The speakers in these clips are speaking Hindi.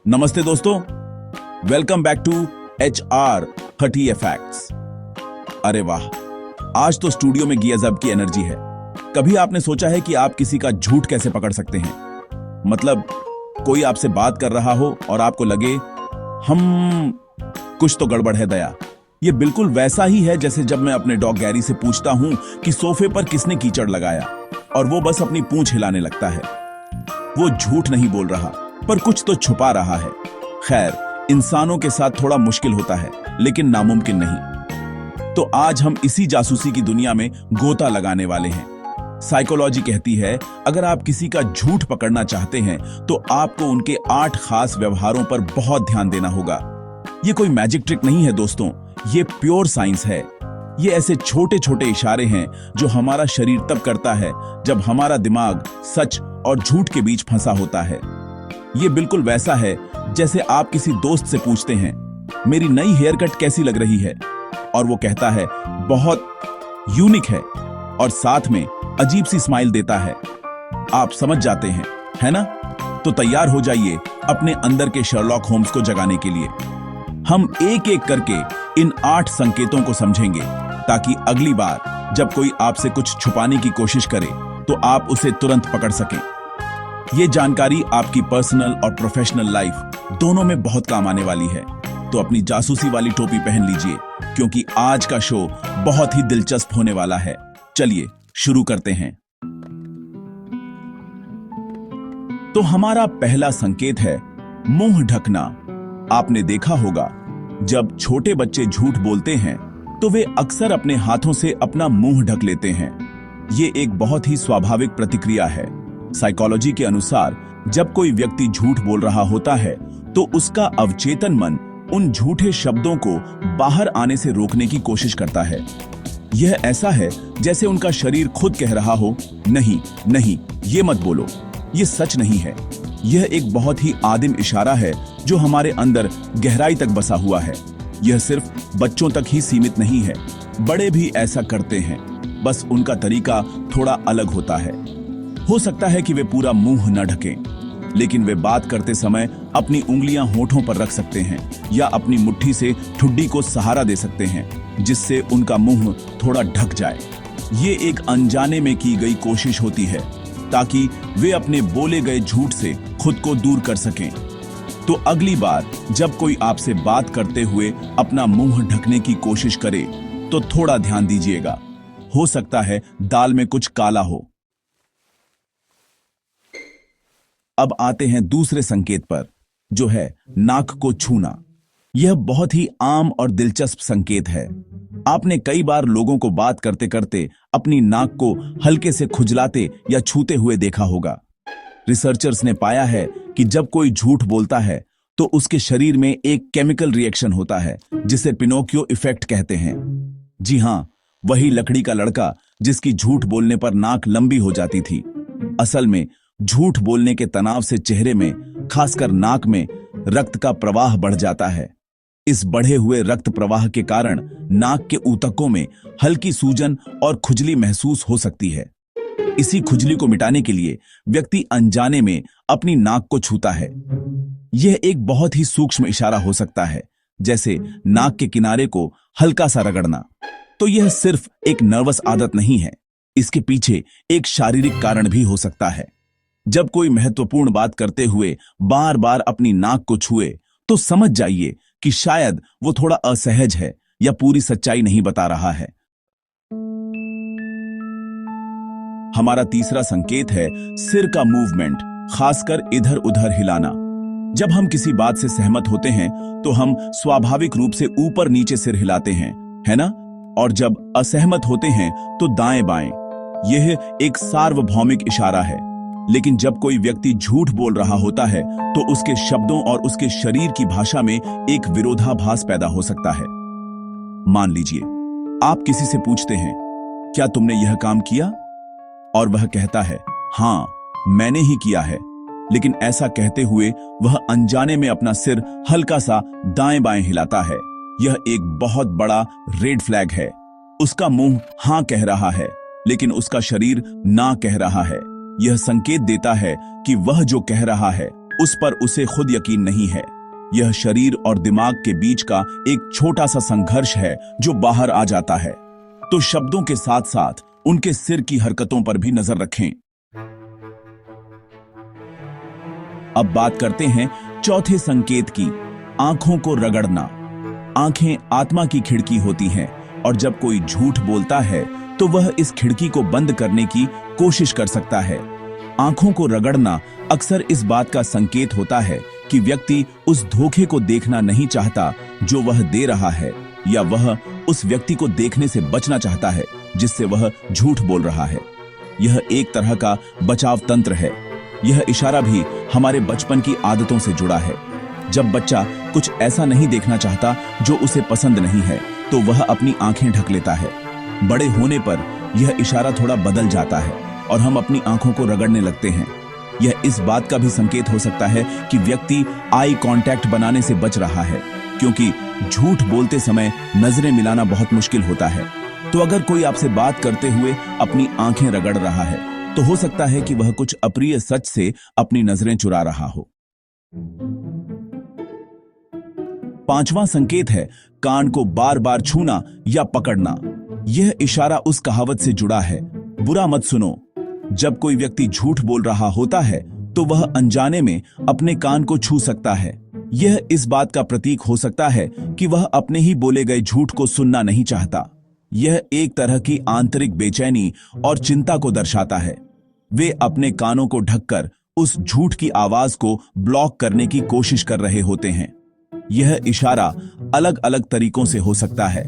नमस्ते दोस्तों, welcome back to HR 30 facts. अरे वाह, आज तो स्टूडियो में गजब की एनर्जी है। कभी आपने सोचा है कि आप किसी का झूठ कैसे पकड़ सकते हैं? मतलब कोई आपसे बात कर रहा हो और आपको लगे हम कुछ तो गड़बड़ है दया। ये बिल्कुल वैसा ही है जैसे जब मैं अपने डॉग गैरी से पूछता हूं कि सोफे पर किसने कीचड़ लगाया और वो बस अपनी पूंछ हिलाने लगता है। वो झूठ नहीं बोल रहा, पर कुछ तो छुपा रहा है। खैर, इंसानों के साथ थोड़ा मुश्किल होता है, लेकिन नामुमकिन नहीं। तो आज हम इसी जासूसी की दुनिया में गोता लगाने वाले हैं। साइकोलॉजी कहती है, अगर आप किसी का झूठ पकड़ना चाहते हैं तो आपको उनके 8 खास व्यवहारों पर बहुत ध्यान देना होगा। ये कोई मैजिक ट्रिक नहीं है दोस्तों, ये प्योर साइंस है। ये ऐसे छोटे छोटे इशारे हैं जो हमारा शरीर तब करता है जब हमारा दिमाग सच और झूठ के बीच फंसा होता है। ये बिल्कुल वैसा है जैसे आप किसी दोस्त से पूछते हैं, मेरी नई हेयर कट कैसी लग रही है, और वो कहता है बहुत यूनिक है, और साथ में अजीब सी स्माइल देता है। आप समझ जाते हैं, है ना? तो तैयार हो जाइए अपने अंदर के शर्लॉक होम्स को जगाने के लिए। हम एक एक करके इन 8 संकेतों को समझेंगे, ताकि अगली बार जब कोई आपसे कुछ छुपाने की कोशिश करे तो आप उसे तुरंत पकड़ सकें। ये जानकारी आपकी पर्सनल और प्रोफेशनल लाइफ दोनों में बहुत काम आने वाली है। तो अपनी जासूसी वाली टोपी पहन लीजिए, क्योंकि आज का शो बहुत ही दिलचस्प होने वाला है। चलिए शुरू करते हैं। तो हमारा पहला संकेत है मुंह ढकना। आपने देखा होगा, जब छोटे बच्चे झूठ बोलते हैं तो वे अक्सर अपने हाथों से अपना मुंह ढक लेते हैं। ये एक बहुत ही स्वाभाविक प्रतिक्रिया है। साइकोलॉजी के अनुसार जब कोई व्यक्ति झूठ बोल रहा होता है तो उसका अवचेतन मन उन झूठे शब्दों को बाहर आने से रोकने की कोशिश करता है। यह ऐसा है जैसे उनका शरीर खुद कह रहा हो, नहीं नहीं, ये मत बोलो, ये सच नहीं है। यह एक बहुत ही आदिम इशारा है जो हमारे अंदर गहराई तक बसा हुआ है। यह सिर्फ बच्चों तक ही सीमित नहीं है, बड़े भी ऐसा करते हैं, बस उनका तरीका थोड़ा अलग होता है। हो सकता है कि वे पूरा मुंह न ढकें, लेकिन वे बात करते समय अपनी उंगलियां होठों पर रख सकते हैं या अपनी मुट्ठी से ठुड्डी को सहारा दे सकते हैं, जिससे उनका मुंह थोड़ा ढक जाए। ये एक अनजाने में की गई कोशिश होती है ताकि वे अपने बोले गए झूठ से खुद को दूर कर सकें। तो अगली बार जब कोई आपसे बात करते हुए अपना मुंह ढकने की कोशिश करे तो थोड़ा ध्यान दीजिएगा। हो सकता है दाल में कुछ काला हो। अब आते हैं दूसरे संकेत पर, जो है नाक को छूना। यह बहुत ही आम और दिलचस्प संकेत है। आपने कई बार लोगों को बात करते करते अपनी नाक को हल्के से खुजलाते या छूते हुए देखा होगा। रिसर्चर्स ने पाया है कि जब कोई झूठ बोलता है तो उसके शरीर में एक केमिकल रिएक्शन होता है जिसे पिनोकियो इफेक्ट कहते हैं। जी हां, वही लकड़ी का लड़का जिसकी झूठ बोलने पर नाक लंबी हो जाती थी। असल में झूठ बोलने के तनाव से चेहरे में, खासकर नाक में, रक्त का प्रवाह बढ़ जाता है। इस बढ़े हुए रक्त प्रवाह के कारण नाक के ऊतकों में हल्की सूजन और खुजली महसूस हो सकती है। इसी खुजली को मिटाने के लिए व्यक्ति अनजाने में अपनी नाक को छूता है। यह एक बहुत ही सूक्ष्म इशारा हो सकता है, जैसे नाक के किनारे को हल्का सा रगड़ना। तो यह सिर्फ एक नर्वस आदत नहीं है, इसके पीछे एक शारीरिक कारण भी हो सकता है। जब कोई महत्वपूर्ण बात करते हुए बार बार अपनी नाक को छुए तो समझ जाइए कि शायद वो थोड़ा असहज है या पूरी सच्चाई नहीं बता रहा है। हमारा तीसरा संकेत है सिर का मूवमेंट, खासकर इधर उधर हिलाना। जब हम किसी बात से सहमत होते हैं तो हम स्वाभाविक रूप से ऊपर नीचे सिर हिलाते हैं, है ना? और जब असहमत होते हैं तो दाएं बाएं। यह एक सार्वभौमिक इशारा है। लेकिन जब कोई व्यक्ति झूठ बोल रहा होता है तो उसके शब्दों और उसके शरीर की भाषा में एक विरोधाभास पैदा हो सकता है। मान लीजिए आप किसी से पूछते हैं, क्या तुमने यह काम किया? और वह कहता है, हां, मैंने ही किया है। लेकिन ऐसा कहते हुए वह अनजाने में अपना सिर हल्का सा दाएं बाएं हिलाता है। यह एक बहुत बड़ा रेड फ्लैग है। उसका मुंह हां कह रहा है, लेकिन उसका शरीर ना कह रहा है। यह संकेत देता है कि वह जो कह रहा है उस पर उसे खुद यकीन नहीं है। यह शरीर और दिमाग के बीच का एक छोटा सा संघर्ष है जो बाहर आ जाता है। तो शब्दों के साथ साथ उनके सिर की हरकतों पर भी नजर रखें। अब बात करते हैं चौथे संकेत की, आंखों को रगड़ना। आंखें आत्मा की खिड़की होती हैं और जब कोई झूठ बोलता है तो वह इस खिड़की को बंद करने की कोशिश कर सकता है। आंखों को रगड़ना अक्सर इस बात का संकेत होता है कि व्यक्ति उस धोखे को देखना नहीं चाहता जो वह दे रहा है, या वह उस व्यक्ति को देखने से बचना चाहता है जिससे वह झूठ बोल रहा है। यह एक तरह का बचाव तंत्र है। यह इशारा भी हमारे बचपन की आदतों से जुड़ा है। जब बच्चा कुछ ऐसा नहीं देखना चाहता जो उसे पसंद नहीं है तो वह अपनी आंखें ढक लेता है। बड़े होने पर यह इशारा थोड़ा बदल जाता है और हम अपनी आंखों को रगड़ने लगते हैं। यह इस बात का भी संकेत हो सकता है कि व्यक्ति आई कांटेक्ट बनाने से बच रहा है, क्योंकि झूठ बोलते समय नजरें मिलाना बहुत मुश्किल होता है। तो अगर कोई आपसे बात करते हुए अपनी आंखें रगड़ रहा है तो हो सकता है कि वह कुछ अप्रिय सच से अपनी नजरें चुरा रहा हो। पांचवां संकेत है कान को बार बार छूना या पकड़ना। यह इशारा उस कहावत से जुड़ा है, बुरा मत सुनो। जब कोई व्यक्ति झूठ बोल रहा होता है तो वह अनजाने में अपने कान को छू सकता है। यह इस बात का प्रतीक हो सकता है कि वह अपने ही बोले गए झूठ को सुनना नहीं चाहता। यह एक तरह की आंतरिक बेचैनी और चिंता को दर्शाता है। वे अपने कानों को ढककर उस झूठ की आवाज को ब्लॉक करने की कोशिश कर रहे होते हैं। यह इशारा अलग अलग तरीकों से हो सकता है।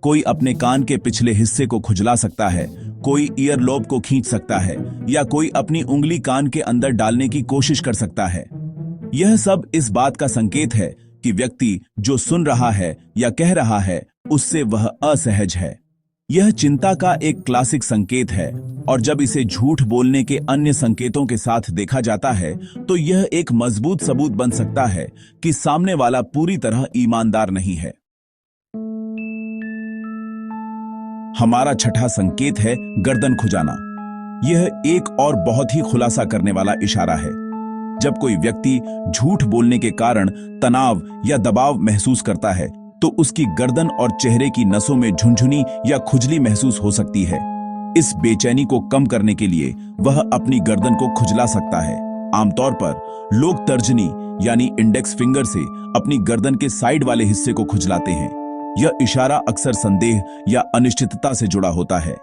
कोई अपने कान के पिछले हिस्से को खुजला सकता है, कोई ईयरलोब को खींच सकता है, या कोई अपनी उंगली कान के अंदर डालने की कोशिश कर सकता है। यह सब इस बात का संकेत है कि व्यक्ति जो सुन रहा है या कह रहा है उससे वह असहज है। यह चिंता का एक क्लासिक संकेत है, और जब इसे झूठ बोलने के अन्य संकेतों के साथ देखा जाता है तो यह एक मजबूत सबूत बन सकता है कि सामने वाला पूरी तरह ईमानदार नहीं है। हमारा छठा संकेत है गर्दन खुजाना। यह एक और बहुत ही खुलासा करने वाला इशारा है। जब कोई व्यक्ति झूठ बोलने के कारण तनाव या दबाव महसूस करता है तो उसकी गर्दन और चेहरे की नसों में झुनझुनी या खुजली महसूस हो सकती है। इस बेचैनी को कम करने के लिए वह अपनी गर्दन को खुजला सकता है। आमतौर पर लोग तर्जनी यानी इंडेक्स फिंगर से अपनी गर्दन के साइड वाले हिस्से को खुजलाते हैं। यह इशारा अक्सर संदेह या अनिश्चितता से जुड़ा होता है।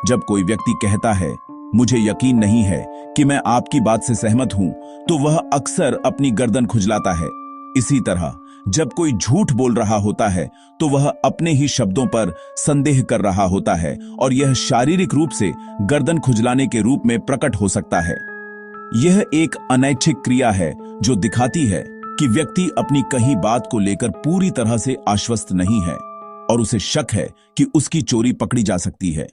जब कोई व्यक्ति कहता है मुझे यकीन नहीं है कि मैं आपकी बात से सहमत हूं, तो वह अक्सर अपनी गर्दन खुजलाता है। इसी तरह जब कोई झूठ बोल रहा होता है तो वह अपने ही शब्दों पर संदेह कर रहा होता है, और यह शारीरिक रूप से गर्दन खुजलाने के रूप में प्रकट हो सकता है। यह एक अनैच्छिक क्रिया है जो दिखाती है कि व्यक्ति अपनी कही बात को लेकर पूरी तरह से आश्वस्त नहीं है और उसे शक है कि उसकी चोरी पकड़ी जा सकती है।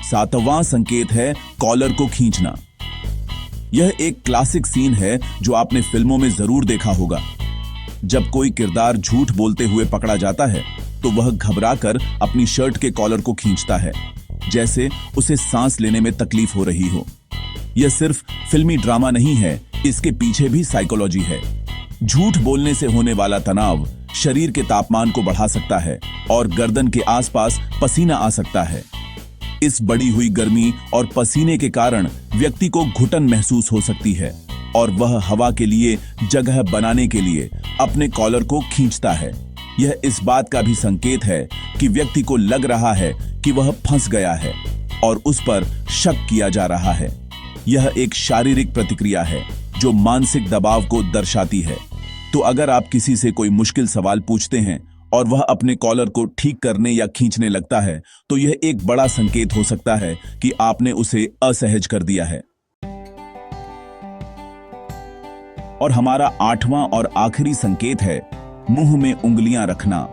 सातवां संकेत है कॉलर को खींचना। यह एक क्लासिक सीन है जो आपने फिल्मों में जरूर देखा होगा। जब कोई किरदार झूठ बोलते हुए पकड़ा जाता है तो वह घबराकर अपनी शर्ट के कॉलर को खींचता है, जैसे उसे सांस लेने में तकलीफ हो रही हो। यह सिर्फ फिल्मी ड्रामा नहीं है, इसके पीछे भी साइकोलॉजी है। झूठ बोलने से होने वाला तनाव शरीर के तापमान को बढ़ा सकता है और गर्दन के आसपास पसीना आ सकता है। इस बढ़ी हुई गर्मी और पसीने के कारण व्यक्ति को घुटन महसूस हो सकती है और वह हवा के लिए जगह बनाने के लिए अपने कॉलर को खींचता है। यह इस बात का भी संकेत है कि व्यक्ति को लग रहा है कि वह फंस गया है और उस पर शक किया जा रहा है। यह एक शारीरिक प्रतिक्रिया है जो मानसिक दबाव को दर्शाती है। तो अगर आप किसी से कोई मुश्किल सवाल पूछते हैं और वह अपने कॉलर को ठीक करने या खींचने लगता है तो यह एक बड़ा संकेत हो सकता है कि आपने उसे असहज कर दिया है। और हमारा आठवां और आखिरी संकेत है मुंह में उंगलियां रखना।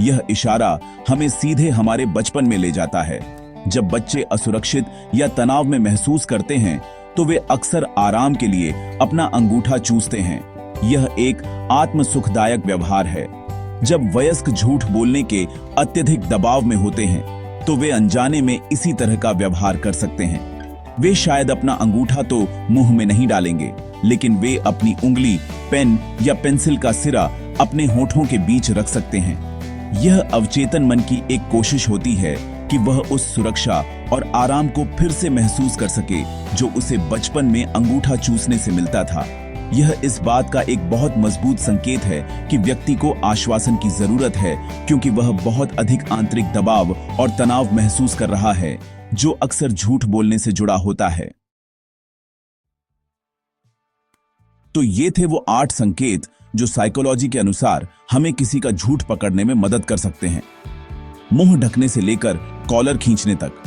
यह इशारा हमें सीधे हमारे बचपन में ले जाता है। जब बच्चे असुरक्षित या तनाव में महसूस करते हैं तो वे अक्सर आराम के लिए अपना अंगूठा चूसते हैं। यह एक आत्म सुखदायक व्यवहार है। जब वयस्क झूठ बोलने के अत्यधिक दबाव में होते हैं तो वे अनजाने में इसी तरह का व्यवहार कर सकते हैं। वे शायद अपना अंगूठा तो मुंह में नहीं डालेंगे, लेकिन वे अपनी उंगली, पेन या पेंसिल का सिरा अपने होठों के बीच रख सकते हैं। यह अवचेतन मन की एक कोशिश होती है कि वह उस सुरक्षा और आराम को फिर से महसूस कर सके जो उसे बचपन में अंगूठा चूसने से मिलता था। यह इस बात का एक बहुत मजबूत संकेत है कि व्यक्ति को आश्वासन की जरूरत है, क्योंकि वह बहुत अधिक आंतरिक दबाव और तनाव महसूस कर रहा है जो अक्सर झूठ बोलने से जुड़ा होता है। तो ये थे वो 8 संकेत जो साइकोलॉजी के अनुसार हमें किसी का झूठ पकड़ने में मदद कर सकते हैं। मुंह ढकने से लेकर कॉलर खींचने तक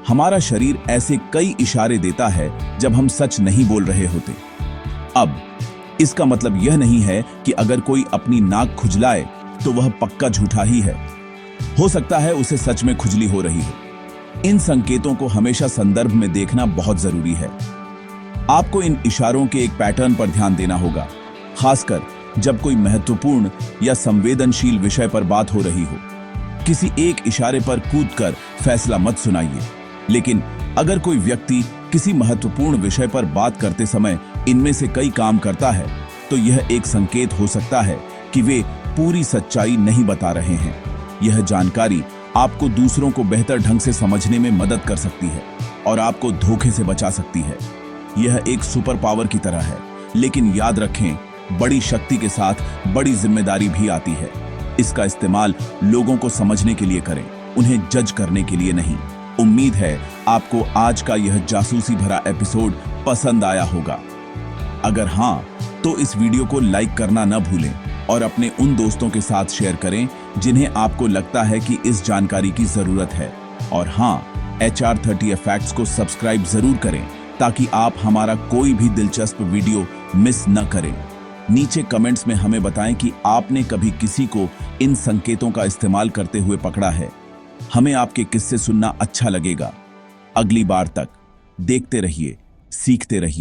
हमारा शरीर ऐसे कई इशारे देता है जब हम सच नहीं बोल रहे होते। अब इसका मतलब यह नहीं है कि अगर कोई अपनी नाक खुजलाए तो वह पक्का झूठा ही है। हो सकता है उसे सच में खुजली हो रही हो। इन संकेतों को हमेशा संदर्भ में देखना बहुत जरूरी है। आपको इन इशारों के एक पैटर्न पर ध्यान देना होगा, खासकर जब कोई महत्वपूर्ण या संवेदनशील विषय पर बात हो रही हो। किसी एक इशारे पर कूदकर फैसला मत सुनाइए, लेकिन अगर कोई व्यक्ति किसी महत्वपूर्ण विषय पर बात करते समय इनमें से कई काम करता है, तो यह एक संकेत हो सकता है कि वे पूरी सच्चाई नहीं बता रहे हैं। यह जानकारी आपको दूसरों को बेहतर ढंग से समझने में मदद कर सकती है और आपको धोखे से बचा सकती है। यह एक सुपर पावर की तरह है, लेकिन याद रखें, बड़ी शक्ति के साथ बड़ी जिम्मेदारी भी आती है। इसका इस्तेमाल लोगों को समझने के लिए करें, उन्हें जज करने के लिए नहीं। उम्मीद है आपको आज का यह जासूसी भरा एपिसोड पसंद आया होगा। अगर हाँ, तो इस वीडियो को लाइक करना न भूलें और अपने उन दोस्तों के साथ शेयर करें जिन्हें आपको लगता है कि इस जानकारी की जरूरत है। और हाँ, HR30 फैक्ट्स को सब्सक्राइब जरूर करें ताकि आप हमारा कोई भी दिलचस्प वीडियो मिस न करें। नीचे कमेंट्स में हमें बताएं कि आपने कभी किसी को इन संकेतों का इस्तेमाल करते हुए पकड़ा है। हमें आपके किस्से सुनना अच्छा लगेगा। अगली बार तक देखते रहिए, सीखते रहिए।